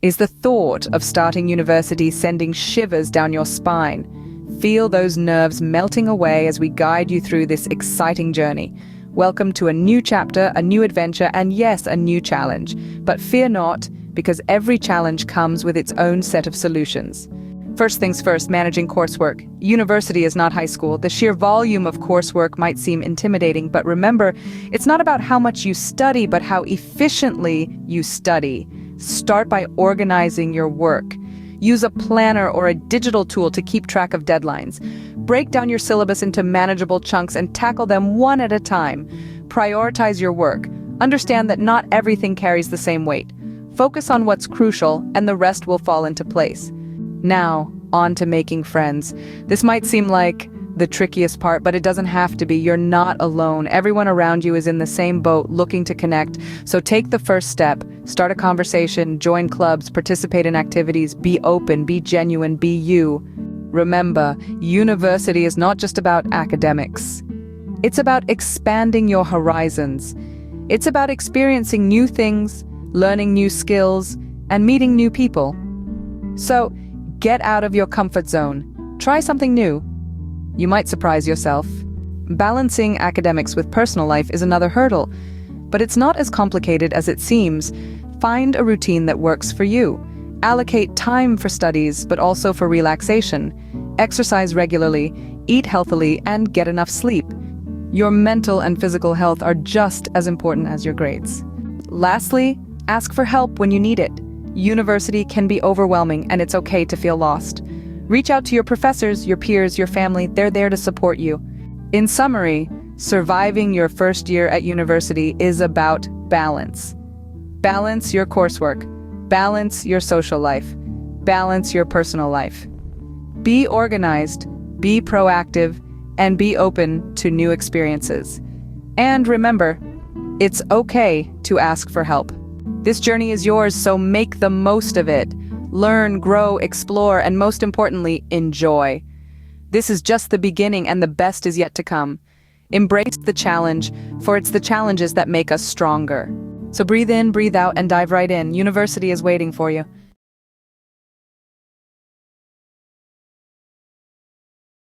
Is the thought of starting university sending shivers down your spine? Feel those nerves melting away as we guide you through this exciting journey. Welcome to a new chapter, a new adventure, and yes, a new challenge. But fear not, because every challenge comes with its own set of solutions. First things first, managing coursework. University is not high school. The sheer volume of coursework might seem intimidating, but remember, it's not about how much you study, but how efficiently you study. Start by organizing your work. Use a planner or a digital tool to keep track of deadlines. Break down your syllabus into manageable chunks and tackle them one at a time. Prioritize your work. Understand that not everything carries the same weight. Focus on what's crucial, and the rest will fall into place. Now, on to making friends. This might seem like the trickiest part, but it doesn't have to be. You're not alone. Everyone around you is in the same boat, looking to connect. So take the first step. Start a conversation, join clubs, participate in activities, be open, be genuine, be you. Remember, university is not just about academics. It's about expanding your horizons. It's about experiencing new things, learning new skills, and meeting new people. So, get out of your comfort zone. Try something new. You might surprise yourself. Balancing academics with personal life is another hurdle, but it's not as complicated as it seems. Find a routine that works for you. Allocate time for studies, but also for relaxation. Exercise regularly, eat healthily, and get enough sleep. Your mental and physical health are just as important as your grades. Lastly, ask for help when you need it. University can be overwhelming, and it's okay to feel lost. Reach out to your professors, your peers, your family. They're there to support you. In summary, surviving your first year at university is about balance. Balance your coursework. Balance your social life. Balance your personal life. Be organized, be proactive, and be open to new experiences. And remember, it's okay to ask for help. This journey is yours, so make the most of it. Learn, grow, explore, and most importantly, enjoy. This is just the beginning, and the best is yet to come. Embrace the challenge, for it's the challenges that make us stronger. So breathe in, breathe out, and dive right in. University is waiting for you.